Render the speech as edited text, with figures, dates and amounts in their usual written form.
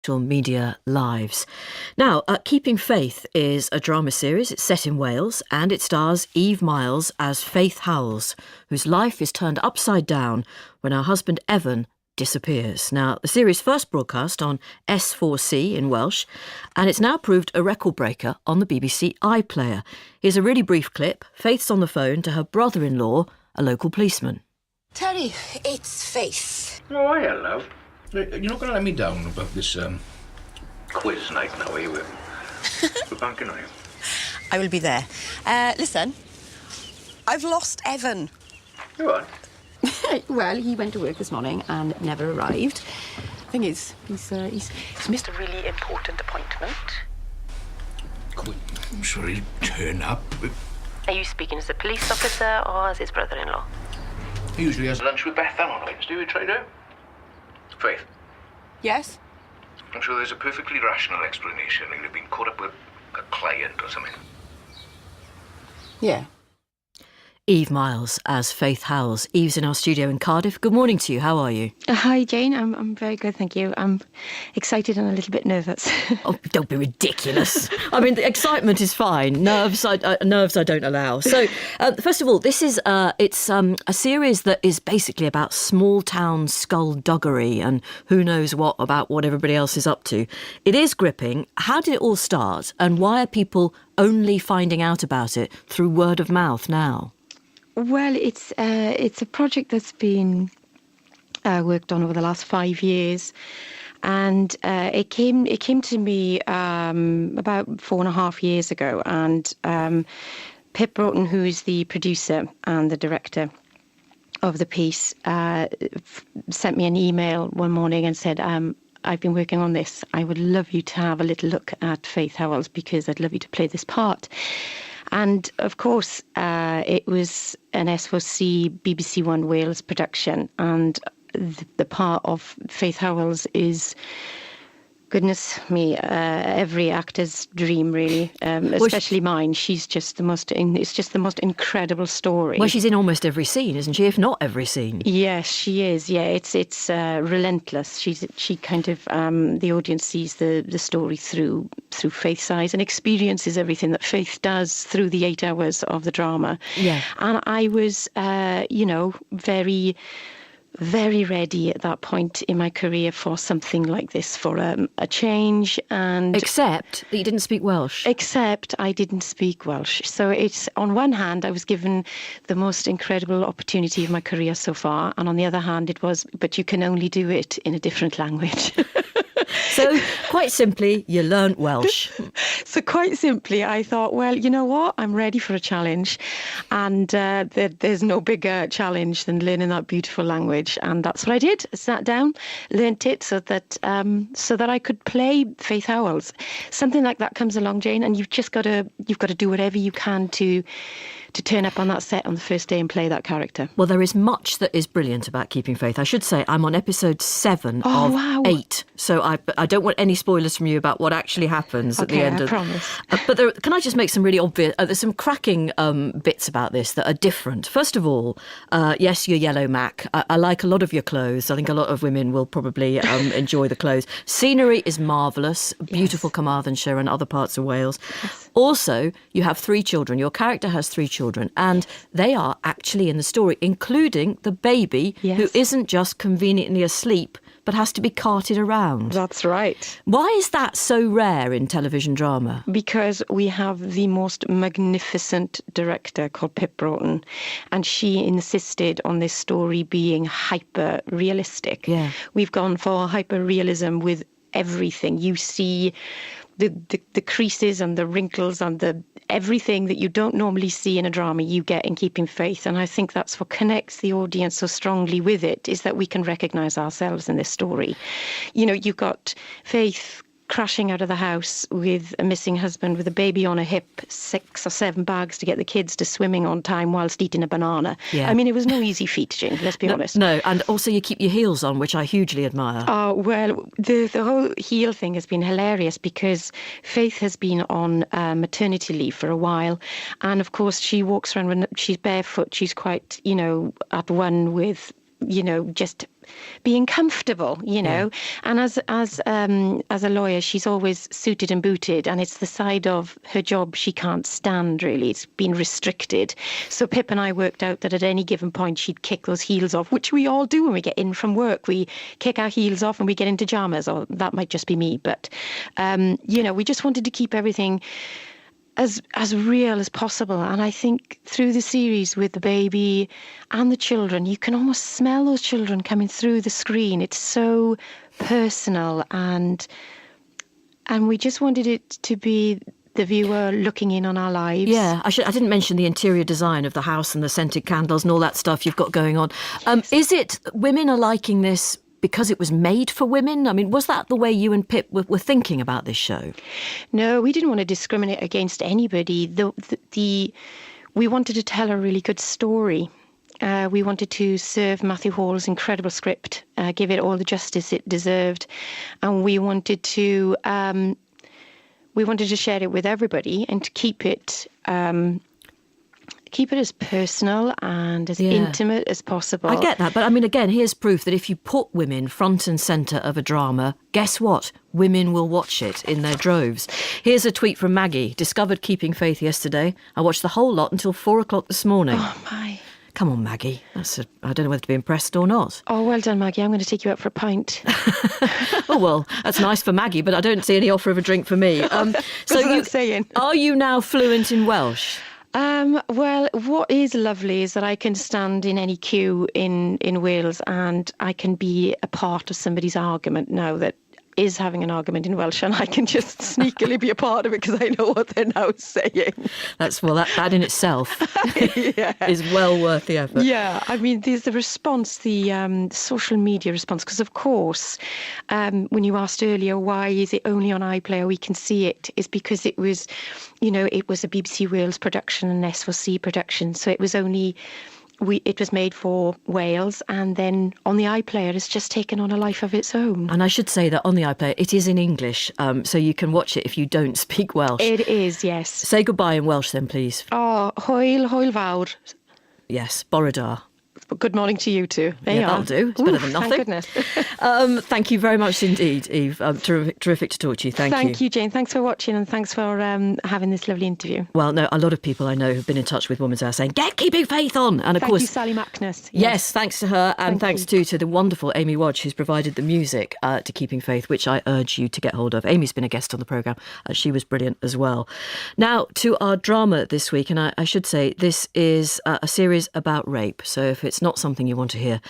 social media lives. Now, Keeping Faith is a drama series. It's set in Wales and it stars Eve Myles as Faith Howells, whose life is turned upside down when her husband Evan disappears. Now, the series first broadcast on S4C in Welsh, and it's now proved a record breaker on the BBC iPlayer. Here's a really brief clip. Faith's on the phone to her brother-in-law, a local policeman. Terry, it's Faith. Oh, hiya, love. You're not going to let me down about this quiz night now, are you? We're banking on you. I will be there. Listen, I've lost Evan. You are? Well, he went to work this morning and never arrived. Thing is, he's missed a really important appointment. Quick, I'm sure he'll turn up. Are you speaking as a police officer or as his brother-in-law? He usually has lunch with Beth Ann on Wednesday. We tried out. Faith, Yes? I'm sure there's a perfectly rational explanation. He'll have been caught up with a client or something. Yeah. Eve Myles as Faith Howells. Eve's in our studio in Cardiff. Good morning to you. How are you? Hi, Jane. I'm very good, thank you. I'm excited and a little bit nervous. Oh, don't be ridiculous. I mean, the excitement is fine. Nerves I don't allow. So, first of all, this is it's a series that is basically about small town skullduggery and who knows what about what everybody else is up to. It is gripping. How did it all start, and why are people only finding out about it through word of mouth now? Well, it's a project that's been worked on over the last 5 years, and it came to me about 4.5 years ago. And Pip Broughton, who is the producer and the director of the piece, sent me an email one morning and said, I've been working on this. I would love you to have a little look at Faith Howells because I'd love you to play this part. And of course, it was an S4C BBC One Wales production, and the part of Faith Howells is, goodness me, every actor's dream, really, especially mine. She's just it's just the most incredible story. Well, she's in almost every scene, isn't she? If not every scene. Yes, she is. Yeah, it's relentless. She kind of the audience sees the story through Faith's eyes and experiences everything that Faith does through the 8 hours of the drama. Yeah, and I was, very, very ready at that point in my career for something like this, for a change. And except that you didn't speak Welsh. Except I didn't speak Welsh. So it's, on one hand, I was given the most incredible opportunity of my career so far, and on the other hand, it was, but you can only do it in a different language. So, quite simply, you learnt Welsh. So quite simply, I thought, well, you know what? I'm ready for a challenge. And there's no bigger challenge than learning that beautiful language. And that's what I did. I sat down, learnt it so that I could play Faith Howells. Something like that comes along, Jane, and you've got to do whatever you can to turn up on that set on the first day and play that character. Well, there is much that is brilliant about Keeping Faith. I should say I'm on episode 7 of 8, so I don't want any spoilers from you about what actually happens at the end. I promise. But can I just make some really obvious... there's some cracking bits about this that are different. First of all, yes, your yellow Mac. I like a lot of your clothes. I think a lot of women will probably enjoy the clothes. Scenery is marvellous. Beautiful Carmarthenshire and other parts of Wales. Yes. Also, you have 3 children. Your character has 3 children, and they are actually in the story, including the baby, yes, who isn't just conveniently asleep, but has to be carted around. That's right. Why is that so rare in television drama? Because we have the most magnificent director called Pip Broughton, and she insisted on this story being hyper-realistic. Yeah. We've gone for hyper-realism with everything. You see the creases and the wrinkles and the everything that you don't normally see in a drama you get in Keeping Faith. And I think that's what connects the audience so strongly with it, is that we can recognise ourselves in this story. You know, you've got Faith crashing out of the house with a missing husband with a baby on her hip, 6 or 7 bags to get the kids to swimming on time whilst eating a banana. Yeah. I mean, it was no easy feat, Jane, let's be honest. No, and also you keep your heels on, which I hugely admire. Oh, well, the whole heel thing has been hilarious because Faith has been on maternity leave for a while. And of course, she walks around when she's barefoot. She's quite, at one with, just being comfortable, you know. And as a lawyer, she's always suited and booted, and it's the side of her job she can't stand, really. It's been restricted. So Pip and I worked out that at any given point she'd kick those heels off, which we all do when we get in from work. We kick our heels off and we get into pajamas, or that might just be me. But, you know, we just wanted to keep everything as real as possible. And I think through the series with the baby and the children, you can almost smell those children coming through the screen. It's so personal, and we just wanted it to be the viewer looking in on our lives. Yeah, I didn't mention the interior design of the house and the scented candles and all that stuff you've got going on. Is it women are liking this because it was made for women? I mean, was that the way you and Pip were thinking about this show? No, we didn't want to discriminate against anybody. We wanted to tell a really good story. We wanted to serve Matthew Hall's incredible script, give it all the justice it deserved, and we wanted to share it with everybody and to keep it as personal and as intimate as possible. I get that, but I mean, again, here's proof that if you put women front and centre of a drama, guess what? Women will watch it in their droves. Here's a tweet from Maggie. Discovered Keeping Faith yesterday. I watched the whole lot until 4 o'clock this morning. Oh, my. Come on, Maggie. I don't know whether to be impressed or not. Oh, well done, Maggie. I'm going to take you out for a pint. Oh, well, that's nice for Maggie, but I don't see any offer of a drink for me. Are you now fluent in Welsh? Well, what is lovely is that I can stand in any queue in Wales and I can be a part of somebody's argument now that is having an argument in Welsh, and I can just sneakily be a part of it because I know what they're now saying. That in itself is well worth the effort. Yeah, I mean, there's the response, the social media response, because of course, when you asked earlier, why is it only on iPlayer we can see it, is because it was, it was a BBC Wales production and S4C production, so it was only... It was made for Wales, and then on the iPlayer it's just taken on a life of its own. And I should say that on the iPlayer it is in English, so you can watch it if you don't speak Welsh. It is, yes. Say goodbye in Welsh then, please. Oh, hwyl fawr. Yes, bore da. Good morning to you too. There you that'll are. do. It's better than nothing. Thank goodness. Thank you very much indeed, Eve. Terrific to talk to you. Thank you. Thank you, Jane. Thanks for watching, and thanks for having this lovely interview. Well, no, a lot of people I know have been in touch with Woman's Hour saying, get Keeping Faith on. And of course, thank you, Sally Mackness. Yes, thanks to her, and thanks too to the wonderful Amy Wadge, who's provided the music to Keeping Faith, which I urge you to get hold of. Amy's been a guest on the programme. She was brilliant as well. Now, to our drama this week, and I should say this is a series about rape. So if it's not something you want to hear,